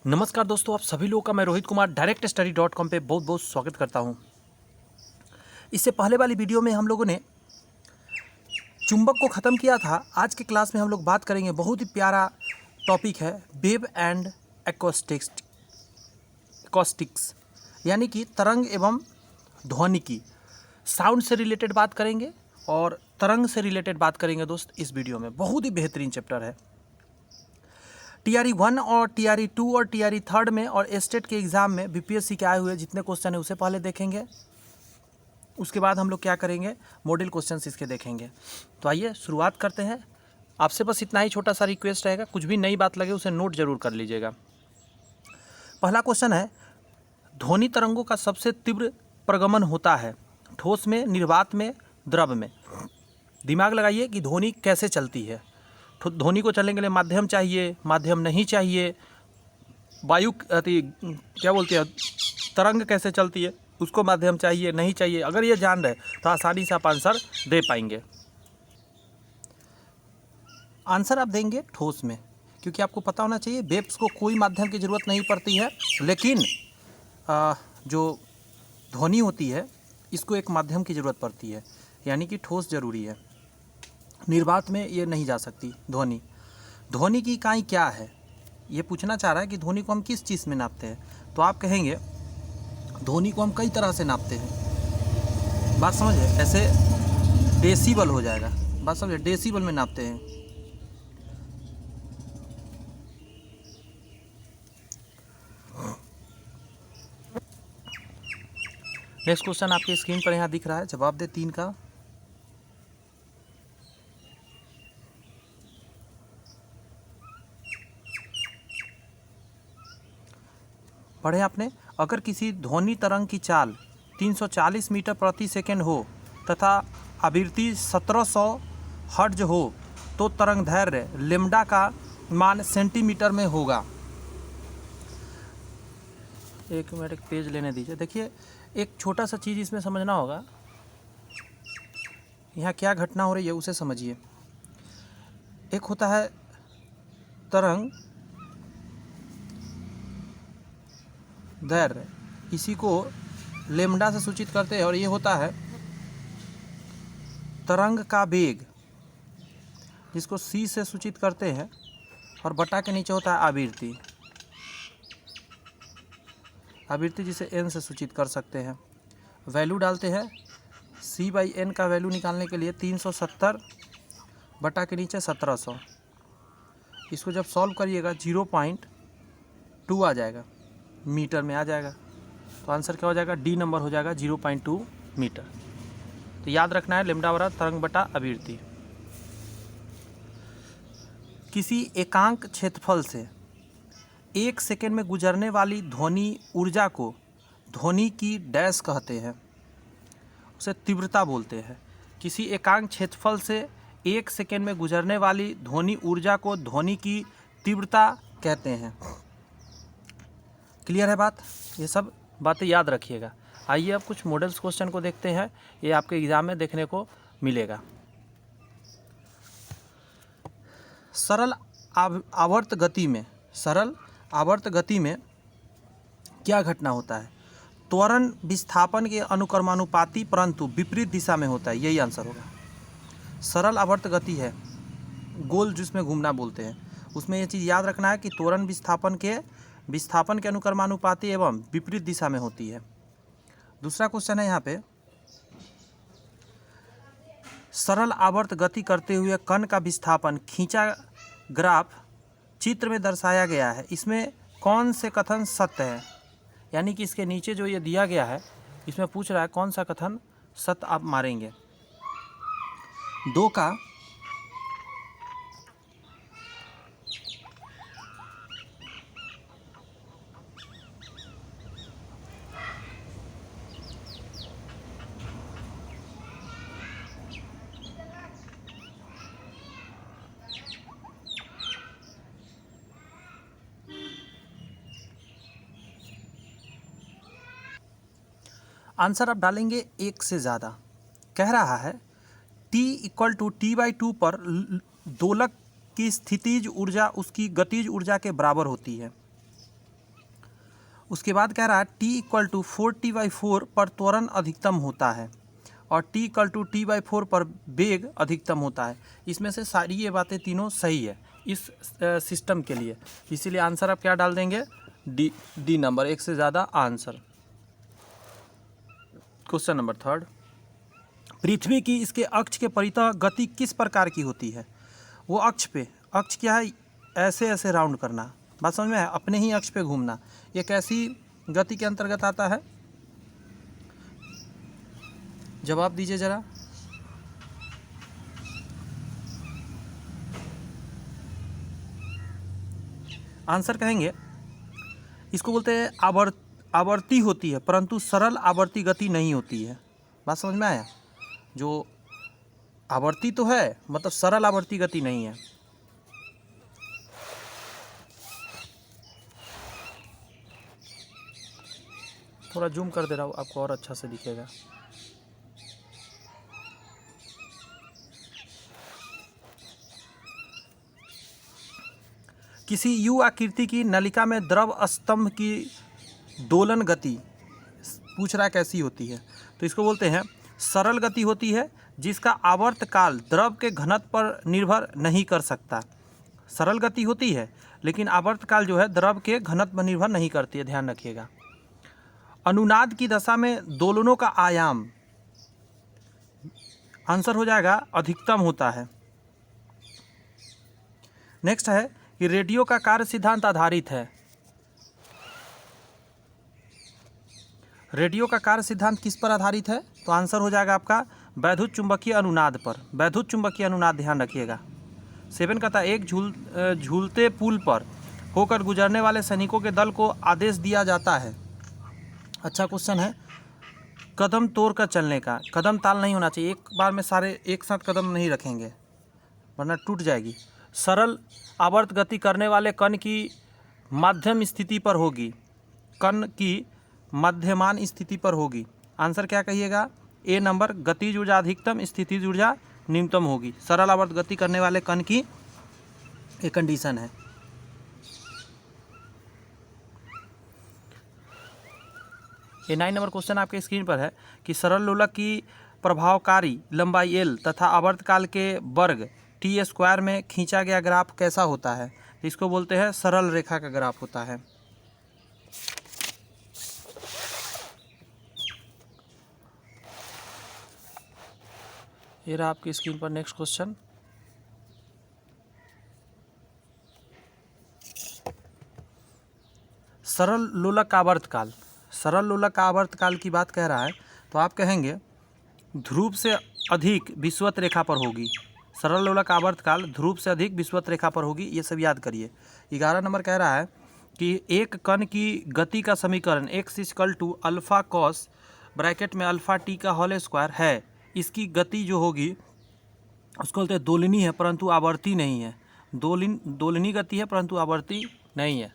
नमस्कार दोस्तों, आप सभी लोगों का मैं रोहित कुमार directstudy.com पे बहुत बहुत स्वागत करता हूं। इससे पहले वाली वीडियो में हम लोगों ने चुंबक को ख़त्म किया था। आज के क्लास में हम लोग बात करेंगे, बहुत ही प्यारा टॉपिक है, वेव एंड एकॉस्टिक्स, यानी कि तरंग एवं ध्वनिकी। साउंड से रिलेटेड बात करेंगे और तरंग से रिलेटेड बात करेंगे दोस्त। इस वीडियो में बहुत ही बेहतरीन चैप्टर है। TRE 1 और TRE 2 और TRE 3 में और स्टेट के एग्ज़ाम में BPSC के आए हुए जितने क्वेश्चन है उसे पहले देखेंगे। उसके बाद हम लोग क्या करेंगे, मॉडल क्वेश्चंस इसके देखेंगे। तो आइए शुरुआत करते हैं। आपसे बस इतना ही छोटा सा रिक्वेस्ट रहेगा, कुछ भी नई बात लगे उसे नोट जरूर कर लीजिएगा। पहला क्वेश्चन है, ध्वनि तरंगों का सबसे तीव्र प्रगमन होता है ठोस में, निर्वात में, द्रव में। दिमाग लगाइए कि ध्वनि कैसे चलती है। ध्वनि को चलने के लिए माध्यम चाहिए, माध्यम नहीं चाहिए, वायु क्या बोलते हैं, तरंग कैसे चलती है उसको माध्यम चाहिए नहीं चाहिए। अगर ये जान रहे तो आसानी से आप आंसर दे पाएंगे। आंसर आप देंगे ठोस में, क्योंकि आपको पता होना चाहिए वेव्स को कोई माध्यम की ज़रूरत नहीं पड़ती है, लेकिन जो ध्वनि होती है इसको एक माध्यम की ज़रूरत पड़ती है, यानी कि ठोस ज़रूरी है। निर्वात में ये नहीं जा सकती ध्वनि। ध्वनि की इकाई क्या है, ये पूछना चाह रहा है कि ध्वनि को हम किस चीज़ में नापते हैं। तो आप कहेंगे ध्वनि को हम कई तरह से नापते हैं। बात समझे, ऐसे डेसिबल हो जाएगा। बात समझे, डेसिबल में नापते हैं। नेक्स्ट क्वेश्चन आपकी स्क्रीन पर यहाँ दिख रहा है, जवाब दे 3 का। पढ़े आपने, अगर किसी ध्वनि तरंग की चाल 340 मीटर प्रति सेकंड हो तथा आवृत्ति 1700 हर्ट्ज हो तो तरंग दैर्घ्य लैम्ब्डा का मान सेंटीमीटर में होगा। एक मिनट, एक पेज लेने दीजिए। देखिए, एक छोटा सा चीज़ इसमें समझना होगा, यहाँ क्या घटना हो रही है उसे समझिए। एक होता है तरंग दैर्घ्य, इसी को लैम्ब्डा से सूचित करते हैं, और ये होता है तरंग का वेग, जिसको c से सूचित करते हैं, और बटा के नीचे होता है आवृत्ति। आवृत्ति जिसे n से सूचित कर सकते हैं। वैल्यू डालते हैं, c/n का वैल्यू निकालने के लिए 370 बटा के नीचे 1700। इसको जब सॉल्व करिएगा 0.2 आ जाएगा, मीटर में आ जाएगा। तो आंसर क्या हो जाएगा, डी नंबर हो जाएगा 0.2 मीटर। तो याद रखना है, लैम्ब्डा बराबर तरंग बटा आवृत्ति। किसी एकांक क्षेत्रफल से 1 सेकेंड में गुजरने वाली ध्वनि ऊर्जा को ध्वनि की डैश कहते हैं, उसे तीव्रता बोलते हैं। किसी एकांक क्षेत्रफल से 1 सेकेंड में गुजरने वाली ध्वनि ऊर्जा को ध्वनि की तीव्रता कहते हैं। क्लियर है बात, ये सब बातें याद रखिएगा। आइए अब कुछ मॉडल्स क्वेश्चन को देखते हैं, ये आपके एग्जाम में देखने को मिलेगा। सरल आवर्त गति में क्या घटना होता है। त्वरण विस्थापन के अनुक्रमानुपाती परंतु विपरीत दिशा में होता है, यही आंसर होगा। सरल आवर्त गति है, गोल जिसमें घूमना बोलते हैं, उसमें ये चीज़ याद रखना है कि त्वरण विस्थापन के अनुक्रमानुपाती एवं विपरीत दिशा में होती है। दूसरा क्वेश्चन है यहाँ पे, सरल आवर्त गति करते हुए कण का विस्थापन खींचा ग्राफ चित्र में दर्शाया गया है, इसमें कौन से कथन सत्य है। यानी कि इसके नीचे जो ये दिया गया है, इसमें पूछ रहा है कौन सा कथन सत्य आप मारेंगे। 2 का आंसर आप डालेंगे 1 से ज़्यादा। कह रहा है t = t/2 पर दोलक की स्थितिज ऊर्जा उसकी गतिज ऊर्जा के बराबर होती है। उसके बाद कह रहा है t इक्वल टू 4t/4 पर त्वरण अधिकतम होता है और t इक्वल टू t/4 पर वेग अधिकतम होता है। इसमें से सारी ये बातें तीनों सही है इस सिस्टम के लिए, इसीलिए आंसर आप क्या डाल देंगे, डी नंबर, एक से ज़्यादा आंसर। क्वेश्चन नंबर 3, पृथ्वी की इसके अक्ष के परितः गति किस प्रकार की होती है। वो अक्ष पे, अक्ष क्या है, ऐसे ऐसे राउंड करना, बात समझ में है, अपने ही अक्ष पे घूमना, ये कैसी गति के अंतर्गत आता है, जवाब दीजिए जरा। आंसर कहेंगे, इसको बोलते हैं आवर्ती होती है परंतु सरल आवर्ती गति नहीं होती है। बात समझ में आया, जो आवर्ती तो है मतलब सरल आवर्ती गति नहीं है। थोड़ा जूम कर दे रहा हूँ, आपको और अच्छा से दिखेगा। किसी यू आकृति की नलिका में द्रव स्तंभ की दोलन गति पूछ रहा है कैसी होती है, तो इसको बोलते हैं सरल गति होती है जिसका आवर्तकाल द्रव के घनत्व पर निर्भर नहीं कर सकता। सरल गति होती है लेकिन आवर्तकाल जो है द्रव के घनत्व पर निर्भर नहीं करती है, ध्यान रखिएगा। अनुनाद की दशा में दोलनों का आयाम, आंसर हो जाएगा अधिकतम होता है। नेक्स्ट है कि रेडियो का कार्य सिद्धांत आधारित है। रेडियो का कार्य सिद्धांत किस पर आधारित है, तो आंसर हो जाएगा आपका वैद्युत चुंबकीय अनुनाद पर। वैद्युत चुंबकीय अनुनाद ध्यान रखिएगा। 7 कहता है एक झूलते पुल पर होकर गुजरने वाले सैनिकों के दल को आदेश दिया जाता है। अच्छा क्वेश्चन है, कदम तोड़ कर चलने का, कदम ताल नहीं होना चाहिए, एक बार में सारे एक साथ कदम नहीं रखेंगे वरना टूट जाएगी। सरल आवर्त गति करने वाले कण की माध्यम स्थिति पर होगी, कण की मध्यमान स्थिति पर होगी। आंसर क्या कहिएगा, ए नंबर, गतिज ऊर्जा अधिकतम, स्थितिज ऊर्जा न्यूनतम होगी। सरल आवर्त गति करने वाले कण की एक कंडीशन है। ये 9 नंबर क्वेश्चन आपके स्क्रीन पर है कि सरल लोलक की प्रभावकारी लंबाई एल तथा आवर्तकाल के वर्ग टी स्क्वायर में खींचा गया ग्राफ कैसा होता है, इसको बोलते हैं सरल रेखा का ग्राफ होता है। ये रहा आपकी स्क्रीन पर नेक्स्ट क्वेश्चन। सरल लोलक का आवर्तकाल, सरल लोलक का आवर्तकाल की बात कह रहा है तो आप कहेंगे ध्रुव से अधिक विषुवत रेखा पर होगी। सरल लोलक का आवर्तकाल ध्रुव से अधिक विषुवत रेखा पर होगी, ये सब याद करिए। 11 नंबर कह रहा है कि एक कण की गति का समीकरण x equal to alpha cos bracket में अल्फा टी का होल स्क्वायर है। इसकी गति जो होगी उसको बोलते हैं दोलनी है परंतु आवर्ती नहीं है। दोलनी गति है परंतु आवर्ती नहीं है।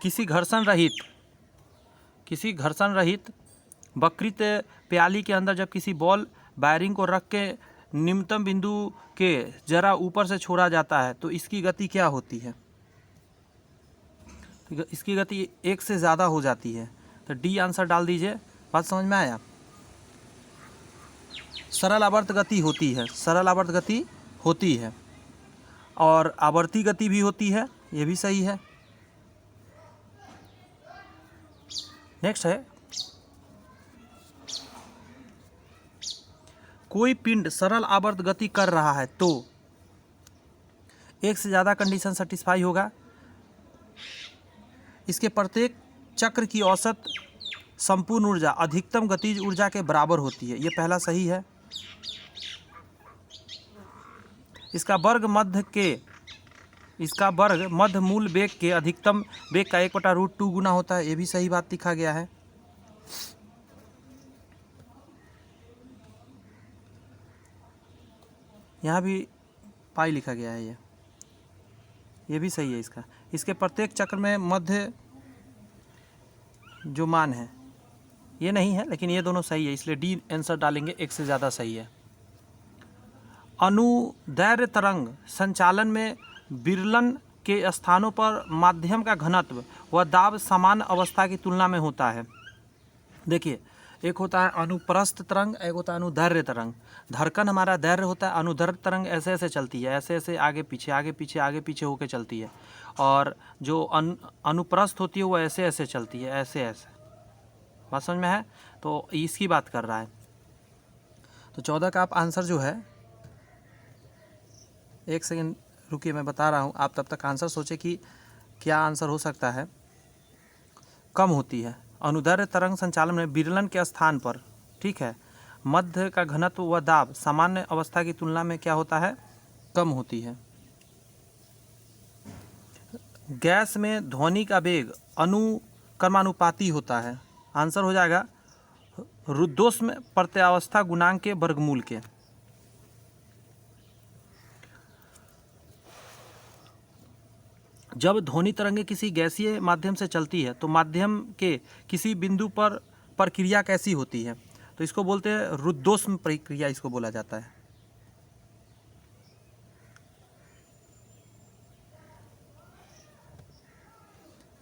किसी घर्षण रहित वक्रित प्याली के अंदर जब किसी बॉल बैरिंग को रख के निम्नतम बिंदु के जरा ऊपर से छोड़ा जाता है तो इसकी गति क्या होती है, इसकी गति 1 से ज़्यादा हो जाती है, तो डी आंसर डाल दीजिए। बात समझ में आया। सरल आवर्त गति होती है, सरल आवर्त गति होती है और आवर्ती गति भी होती है, ये भी सही है। नेक्स्ट है, कोई पिंड सरल आवर्त गति कर रहा है तो एक से ज़्यादा कंडीशन सेटिस्फाई होगा। इसके प्रत्येक चक्र की औसत संपूर्ण ऊर्जा अधिकतम गतिज ऊर्जा के बराबर होती है, ये पहला सही है। इसका वर्ग मध्य मूल वेग के अधिकतम वेग का 1/√2 गुना होता है, ये भी सही बात लिखा गया है। यहाँ भी पाई लिखा गया है, ये भी सही है। इसके प्रत्येक चक्र में मध्य जो मान है ये नहीं है, लेकिन ये दोनों सही है, इसलिए डी आंसर डालेंगे, 1 से ज़्यादा सही है। अनुदैर्घ्य तरंग संचालन में विरलन के स्थानों पर माध्यम का घनत्व व दाब समान अवस्था की तुलना में होता है। देखिए, एक होता है अनुप्रस्थ तरंग, एक होता है अनुदैर्घ्य तरंग। धड़कन हमारा दैर्घ्य होता है, अनुदैर्घ्य तरंग ऐसे ऐसे चलती है, ऐसे ऐसे आगे पीछे होके चलती है। और जो अनुप्रस्थ होती है वो ऐसे ऐसे चलती है, ऐसे ऐसे। बात समझ में है? तो इसकी बात कर रहा है। तो 14 का आप आंसर जो है, एक सेकेंड रुकिए, मैं बता रहा हूँ, आप तब तक आंसर सोचे कि क्या आंसर हो सकता है। कम होती है। अनुदैर्घ्य तरंग संचालन में विरलन के स्थान पर, ठीक है, मध्य का घनत्व व दाब सामान्य अवस्था की तुलना में क्या होता है? कम होती है। गैस में ध्वनि का वेग अनुक्रमानुपाती होता है। आंसर हो जाएगा रुद्धोष्म प्रत्यावस्था गुणांक के वर्गमूल के। जब ध्वनि तरंगे किसी गैसीय माध्यम से चलती है तो माध्यम के किसी बिंदु पर प्रक्रिया कैसी होती है? तो इसको बोलते हैं रुद्धोष्म प्रक्रिया, इसको बोला जाता है।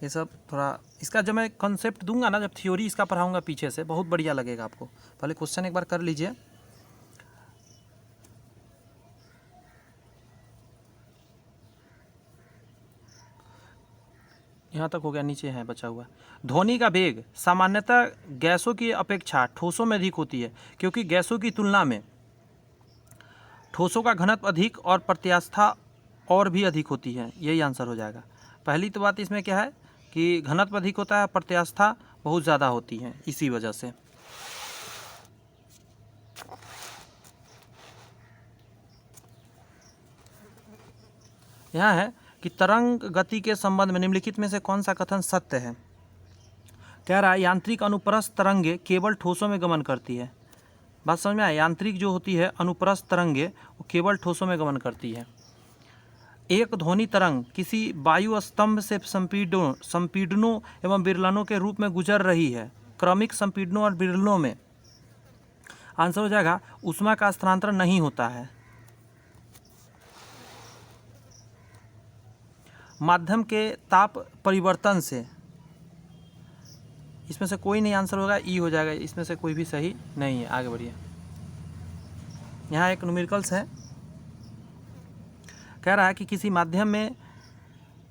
ये सब थोड़ा, इसका जब मैं कॉन्सेप्ट दूंगा ना, जब थ्योरी इसका पढ़ाऊंगा पीछे से, बहुत बढ़िया लगेगा आपको। पहले क्वेश्चन एक बार कर लीजिए। यहाँ तक हो गया, नीचे है बचा हुआ। ध्वनि का वेग सामान्यतः गैसों की अपेक्षा ठोसों में अधिक होती है, क्योंकि गैसों की तुलना में ठोसों का घनत्व अधिक और प्रत्यास्था और भी अधिक होती है। यही आंसर हो जाएगा। पहली तो बात इसमें क्या है कि घनत्व अधिक होता है, प्रत्यास्था बहुत ज़्यादा होती है, इसी वजह से। यहाँ है कि तरंग गति के संबंध में निम्नलिखित में से कौन सा कथन सत्य है? कह रहा है यांत्रिक अनुप्रस्थ तरंगे केवल ठोसों में गमन करती है। बात समझ में आया? यांत्रिक जो होती है अनुप्रस्थ तरंगे वो केवल ठोसों में गमन करती है। एक ध्वनि तरंग किसी वायु स्तंभ से संपीड़नों एवं विरलनों के रूप में गुजर रही है। क्रमिक संपीड़नों और विरलनों में आंसर हो जाएगा ऊष्मा का स्थानांतरण नहीं होता है। माध्यम के ताप परिवर्तन से, इसमें से कोई नहीं आंसर होगा, ई हो जाएगा। इसमें से कोई भी सही नहीं है। आगे बढ़िए। यहाँ एक न्यूमेरिकल्स है, कह रहा है कि किसी माध्यम में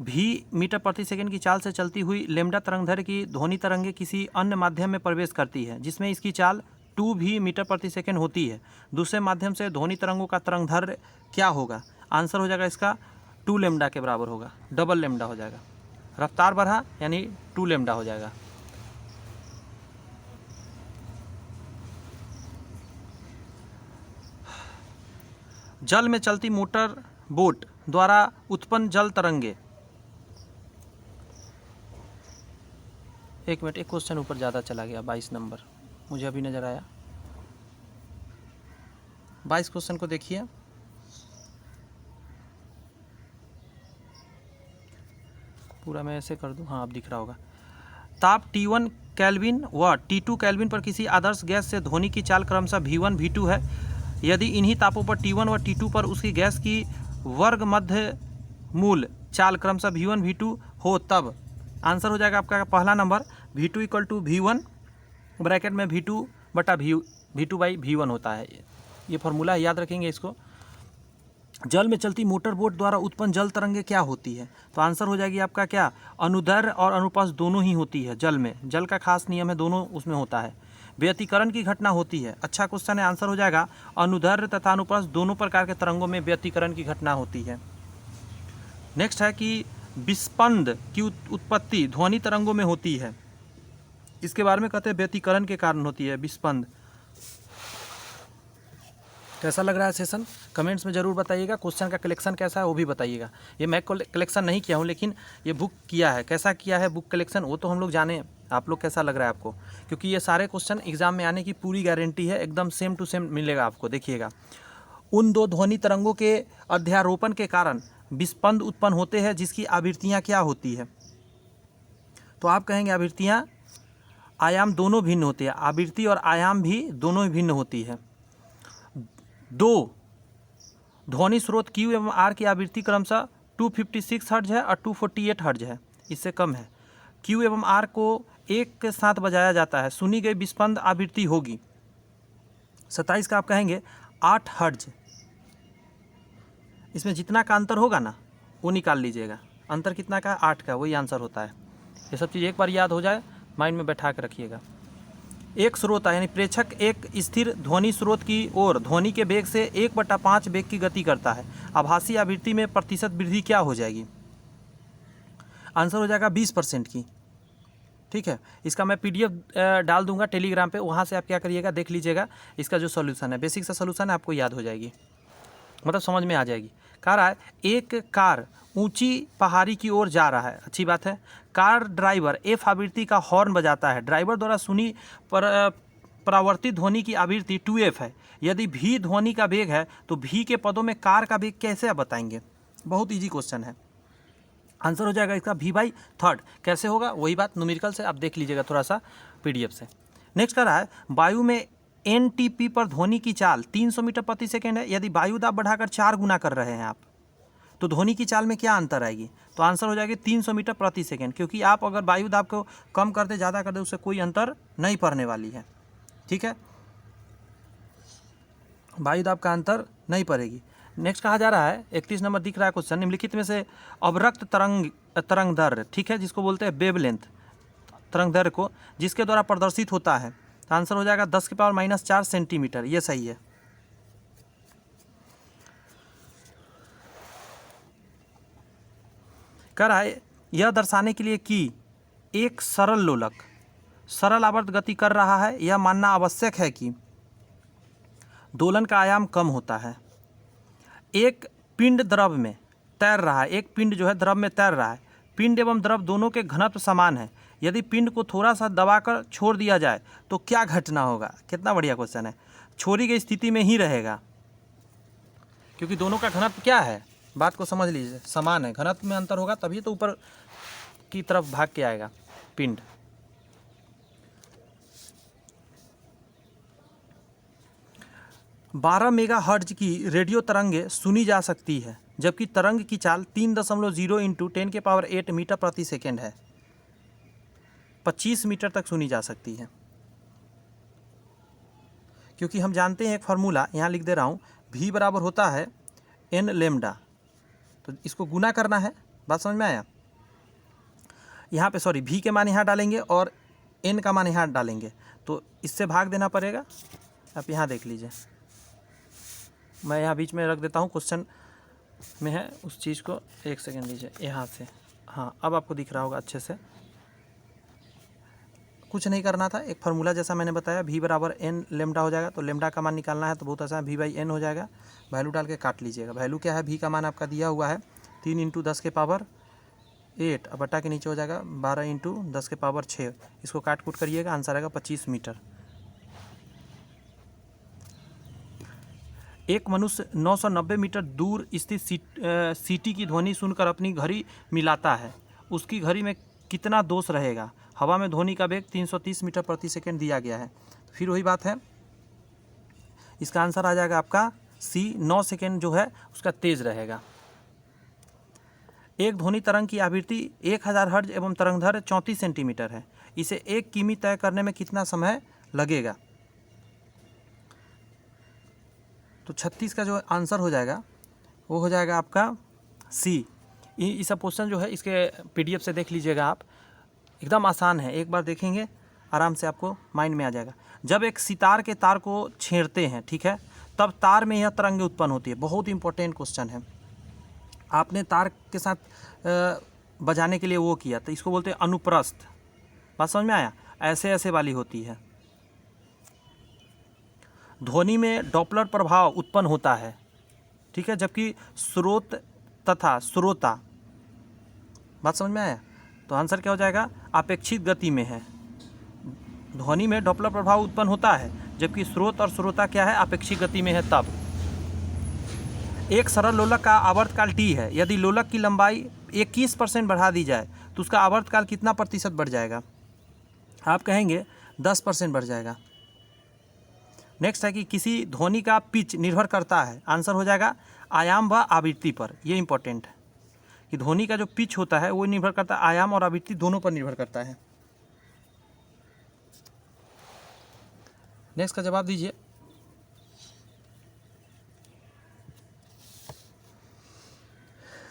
भी मीटर प्रति सेकंड की चाल से चलती हुई लैम्डा तरंगदैर्घ्य की ध्वनि तरंगे किसी अन्य माध्यम में प्रवेश करती है जिसमें इसकी चाल 2 भी मीटर प्रति सेकंड होती है। दूसरे माध्यम से ध्वनि तरंगों का तरंगदैर्घ्य क्या होगा? आंसर हो जाएगा इसका 2 लैम्डा के बराबर होगा, डबल लैम्डा हो जाएगा। रफ्तार बढ़ा यानी 2 लैम्डा हो जाएगा। जल में चलती मोटर बोट द्वारा उत्पन्न जल तरंगे, एक मिनट, एक क्वेश्चन ऊपर ज़्यादा चला गया, 22 नंबर मुझे अभी नज़र आया। 22 क्वेश्चन को देखिए। पूरा मैं ऐसे कर दूं, हाँ अब दिख रहा होगा। ताप T1 केल्विन व T2 केल्विन पर किसी आदर्श गैस से ध्वनि की चाल क्रमशः V1 V2 है। यदि इन्हीं तापों पर T1 व T2 पर उसकी गैस की वर्ग मध्य मूल चाल क्रमशः V1 V2 हो, तब आंसर हो जाएगा आपका पहला नंबर V2 = V1 ब्रैकेट में V2 बाई V1 होता है। ये फॉर्मूला याद रखेंगे इसको। जल में चलती मोटर बोट द्वारा उत्पन्न जल तरंगे क्या होती है? तो आंसर हो जाएगी आपका क्या? अनुदैर्घ्य और अनुप्रस्थ दोनों ही होती है जल में। जल का खास नियम है, दोनों उसमें होता है। व्यतिकरण की घटना होती है। अच्छा क्वेश्चन है, आंसर हो जाएगा अनुदैर्घ्य तथा अनुप्रस्थ दोनों प्रकार के तरंगों में व्यतिकरण की घटना होती है। नेक्स्ट है कि विस्पंद की उत्पत्ति ध्वनि तरंगों में होती है। इसके बारे में कहते हैं व्यतिकरण के कारण होती है विस्पंद। कैसा लग रहा है सेशन? कमेंट्स में ज़रूर बताइएगा। क्वेश्चन का कलेक्शन कैसा है वो भी बताइएगा। ये मैं कलेक्शन नहीं किया हूँ, लेकिन ये बुक किया है। कैसा किया है बुक कलेक्शन वो तो हम लोग जाने, आप लोग कैसा लग रहा है आपको? क्योंकि ये सारे क्वेश्चन एग्जाम में आने की पूरी गारंटी है, एकदम सेम टू सेम मिलेगा आपको। देखिएगा, उन दो ध्वनि तरंगों के अध्यारोपण के कारण विस्पंद उत्पन्न होते हैं जिसकी आवृत्तियाँ क्या होती है? तो आप कहेंगे आवृत्तियाँ, आयाम दोनों भिन्न होते हैं। आवृत्ति और आयाम भी दोनों ही भिन्न होती है। दो ध्वनि स्रोत क्यू एवं आर की आवृत्ति क्रमशः 256 हर्ट्ज है और 248 हर्ट्ज है, इससे कम है। क्यू एवं आर को एक के साथ बजाया जाता है, सुनी गई विस्पंद आवृत्ति होगी 27 का आप कहेंगे 8 हर्ट्ज। इसमें जितना का अंतर होगा ना वो निकाल लीजिएगा, अंतर कितना का है 8 का, वही आंसर होता है। ये सब चीज़ एक बार याद हो जाए, माइंड में बैठा कर रखिएगा। एक श्रोता यानी प्रेक्षक एक स्थिर ध्वनि स्रोत की ओर ध्वनि के वेग से 1/5 वेग की गति करता है, आभासी आवृत्ति में प्रतिशत वृद्धि क्या हो जाएगी? आंसर हो जाएगा 20% की। ठीक है, इसका मैं PDF डाल दूंगा टेलीग्राम पे, वहाँ से आप क्या करिएगा देख लीजिएगा, इसका जो सोल्यूशन है, बेसिक सा सोल्यूशन है, आपको याद हो जाएगी, मतलब समझ में आ जाएगी। कह रहा है एक कार ऊंची पहाड़ी की ओर जा रहा है, अच्छी बात है। कार ड्राइवर F आवृत्ति का हॉर्न बजाता है, ड्राइवर द्वारा सुनी परावर्तित ध्वनि की आवृत्ति 2F है। यदि V ध्वनि का वेग है तो V के पदों में कार का वेग कैसे आप बताएंगे? बहुत इजी क्वेश्चन है, आंसर हो जाएगा इसका V/3। कैसे होगा वही बात न्यूमेरिकल से आप देख लीजिएगा थोड़ा सा PDF से। नेक्स्ट कर रहा है वायु में NTP पर ध्वनि की चाल 300 मीटर प्रति सेकेंड है। यदि वायु दाब बढ़ाकर 4 गुना कर रहे हैं आप, तो ध्वनि की चाल में क्या अंतर आएगी? तो आंसर हो जाएगी 300 मीटर प्रति सेकेंड, क्योंकि आप अगर वायु दाब को कम कर दे ज़्यादा कर दे उससे कोई अंतर नहीं पड़ने वाली है। ठीक है, वायु दाब का अंतर नहीं पड़ेगी। नेक्स्ट कहा जा रहा है 31 नंबर दिख रहा है क्वेश्चन, निम्नलिखित में से अवरक्त तरंग दैर्घ्य, ठीक है, जिसको बोलते हैं वेवलेंथ, तरंग दैर्घ्य को जिसके द्वारा प्रदर्शित होता है, तो आंसर हो जाएगा 10⁻⁻4 सेंटीमीटर, ये सही है। कह रहा है यह दर्शाने के लिए कि एक सरल लोलक सरल आवर्त गति कर रहा है, यह मानना आवश्यक है कि दोलन का आयाम कम होता है। एक पिंड द्रव में तैर रहा है, एक पिंड जो है द्रव में तैर रहा है, पिंड एवं द्रव दोनों के घनत्व समान है। यदि पिंड को थोड़ा सा दबाकर छोड़ दिया जाए तो क्या घटना होगा? कितना बढ़िया क्वेश्चन है। छोड़ी गई स्थिति में ही रहेगा, क्योंकि दोनों का घनत्व क्या है, बात को समझ लीजिए, समान है। घनत्व में अंतर होगा तभी तो ऊपर की तरफ भाग के आएगा पिंड। बारह मेगाहर्ट्ज की रेडियो तरंगें सुनी जा सकती है, जबकि तरंग की चाल 3.0 × 10⁸ मीटर प्रति सेकेंड है। 25 मीटर तक सुनी जा सकती है, क्योंकि हम जानते हैं एक फार्मूला यहाँ लिख दे रहा हूँ, V बराबर होता है N लैम्डा, तो इसको गुना करना है, बात समझ में आया? यहाँ पे सॉरी V के मान यहाँ डालेंगे और N का मान यहाँ डालेंगे, तो इससे भाग देना पड़ेगा। आप यहाँ देख लीजिए, मैं यहाँ बीच में रख देता हूँ, क्वेश्चन में है उस चीज़ को, एक सेकेंड लीजिए यहाँ से। हाँ, अब आपको दिख रहा होगा अच्छे से। कुछ नहीं करना था, एक फार्मूला जैसा मैंने बताया, V बराबर N लेम्डा हो जाएगा, तो लेम्डा का मान निकालना है तो बहुत आसान, V/N हो जाएगा। वैल्यू डाल के काट लीजिएगा। वैल्यू क्या है? V का मान आपका दिया हुआ है 3 × 10⁸, अब बट्टा के नीचे हो जाएगा 12 × 10⁻6। इसको काट कूट करिएगा, आंसर आएगा 25 मीटर। एक मनुष्य 990 मीटर दूर स्थित सीटी की ध्वनि सुनकर अपनी घड़ी मिलाता है, उसकी घड़ी में कितना दोष रहेगा? हवा में ध्वनि का वेग 330 मीटर प्रति सेकेंड दिया गया है। फिर वही बात है, इसका आंसर आ जाएगा आपका C, 9 सेकेंड जो है उसका तेज रहेगा। एक ध्वनि तरंग की आवृत्ति 1000 हर्ट्ज एवं तरंगदैर्घ्य 34 सेंटीमीटर है, इसे 1 किमी तय करने में कितना समय लगेगा? तो 36 का जो आंसर हो जाएगा वो हो जाएगा आपका C। इस क्वेश्चन जो है इसके PDF से देख लीजिएगा आप, एकदम आसान है, एक बार देखेंगे आराम से आपको माइंड में आ जाएगा। जब एक सितार के तार को छेड़ते हैं, ठीक है, तब तार में यह तरंगें उत्पन्न होती है। बहुत इंपॉर्टेंट क्वेश्चन है। आपने तार के साथ बजाने के लिए वो किया, तो इसको बोलते हैं अनुप्रस्थ। बात समझ में आया? ऐसे ऐसे वाली होती है। ध्वनि में डॉपलर प्रभाव उत्पन्न होता है, ठीक है, जबकि स्रोत तथा श्रोता, बात समझ में आया? तो आंसर क्या हो जाएगा? अपेक्षित गति में है। ध्वनि में डॉपलर प्रभाव उत्पन्न होता है, जबकि स्रोत और श्रोता क्या है? अपेक्षित गति में है। तब एक सरल लोलक का आवर्तकाल T है, यदि लोलक की लंबाई 21% बढ़ा दी जाए तो उसका आवर्तकाल कितना प्रतिशत बढ़ जाएगा? आप कहेंगे 10% बढ़ जाएगा। नेक्स्ट है कि किसी ध्वनि का पिच निर्भर करता है, आंसर हो जाएगा आयाम व आवृत्ति पर। ये इंपॉर्टेंट है कि ध्वनि का जो पिच होता है वो निर्भर करता है आयाम और आवृत्ति दोनों पर निर्भर करता है। नेक्स्ट का जवाब दीजिए।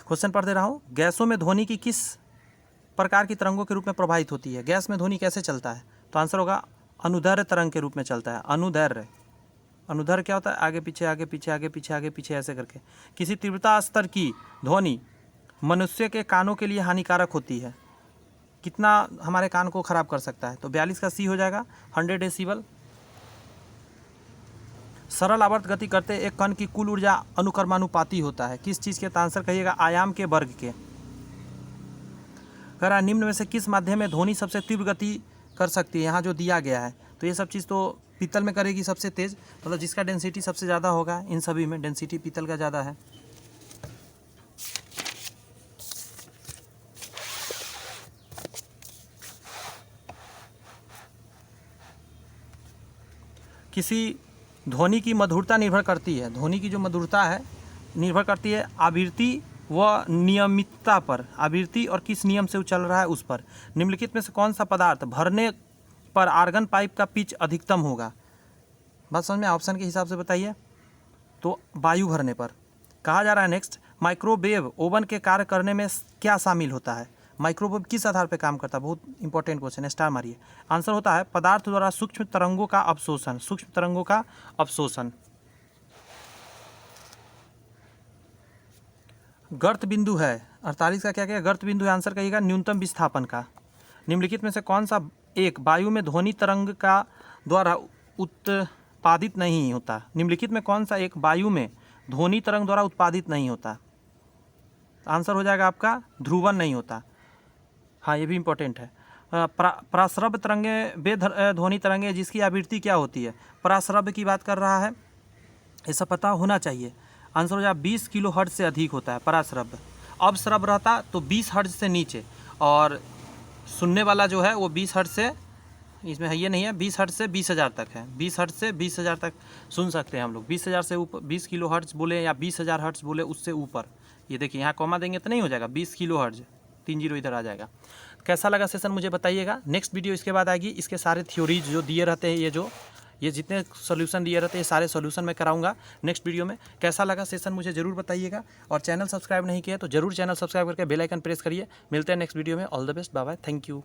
क्वेश्चन पढ़ दे रहा हूँ। गैसों में ध्वनि की किस प्रकार की तरंगों के रूप में प्रभावित होती है? गैस में ध्वनि कैसे चलता है? तो आंसर होगा अनुदैर्घ्य तरंग के रूप में चलता है। अनुदैर्घ्य, अनुदैर्घ्य क्या होता है? आगे पीछे आगे पीछे आगे पीछे आगे पीछे ऐसे करके। किसी तीव्रता स्तर की ध्वनि मनुष्य के कानों के लिए हानिकारक होती है। कितना हमारे कान को खराब कर सकता है? तो 42 का सी हो जाएगा 100 डेसिबल। सरल आवर्त गति करते एक कण की कुल ऊर्जा अनुक्रमानुपाती होता है। किस चीज़ के? तो आंसर कहिएगा आयाम के वर्ग के। कह रहा निम्न में से किस माध्यम में ध्वनि सबसे तीव्र गति कर सकती है? यहाँ जो दिया गया है तो ये सब चीज़ तो पीतल में करेगी सबसे तेज़, मतलब जिसका डेंसिटी सबसे ज़्यादा होगा। इन सभी में डेंसिटी पीतल का ज़्यादा है। किसी ध्वनि की मधुरता निर्भर करती है, ध्वनि की जो मधुरता है निर्भर करती है आवृत्ति व नियमितता पर। आवृत्ति और किस नियम से चल रहा है उस पर। निम्नलिखित में से कौन सा पदार्थ भरने पर आर्गन पाइप का पिच अधिकतम होगा? बात समझ में? ऑप्शन के हिसाब से बताइए। तो वायु भरने पर। कहा जा रहा है नेक्स्ट, माइक्रोवेव ओवन के कार्य करने में क्या शामिल होता है? माइक्रोवेव किस आधार पर काम करता है? बहुत इंपॉर्टेंट क्वेश्चन है, स्टार मारिए। आंसर होता है पदार्थ द्वारा सूक्ष्म तरंगों का अवशोषण। सूक्ष्म तरंगों का अवशोषण। गर्त बिंदु है 48 का क्या क्या? गर्त बिंदु है, आंसर कहिएगा न्यूनतम विस्थापन का। निम्नलिखित में से कौन सा एक वायु में ध्वनि तरंग का द्वारा उत्पादित नहीं होता? निम्नलिखित में कौन सा एक वायु में ध्वनि तरंग द्वारा उत्पादित नहीं होता? आंसर हो जाएगा आपका ध्रुवन नहीं होता। हाँ, ये भी इंपॉर्टेंट है। प्राश्रव्य तरंगे वे ध्वनि तरंगे जिसकी आवृत्ति क्या होती है? प्राश्रव्य की बात कर रहा है, ऐसा पता होना चाहिए। आंसर हो जाए 20 किलो हर्ट्ज से अधिक होता है पराश्रव्य। अब श्रव्य रहता तो 20 हर्ट्ज से नीचे, और सुनने वाला जो है वो 20 हर्ट्ज से, इसमें है ये नहीं है, 20 हर्ट्ज से 20,000 तक है। 20 हर्ट्ज से 20,000 तक सुन सकते हैं हम लोग। 20,000 से ऊपर, 20 किलो हर्ट्ज बोले या 20,000 हर्ट्ज बोले उससे ऊपर। ये देखिए यहाँ कॉमा देंगे तो नहीं हो जाएगा, 20 किलो हर्ट्ज, 3 जीरो इधर आ जाएगा। कैसा लगा सेशन मुझे बताइएगा। नेक्स्ट वीडियो इसके बाद आएगी, इसके सारे थ्योरीज जो दिए रहते हैं, ये जितने सॉल्यूशन दिए रहते हैं, ये सारे सॉल्यूशन मैं कराऊंगा नेक्स्ट वीडियो में। कैसा लगा सेशन मुझे ज़रूर बताइएगा, और चैनल सब्सक्राइब नहीं किया तो ज़रूर चैनल सब्सक्राइब करके बेल आइकन प्रेस करिए। मिलते हैं नेक्स्ट वीडियो में। All the best, bye bye, thank you.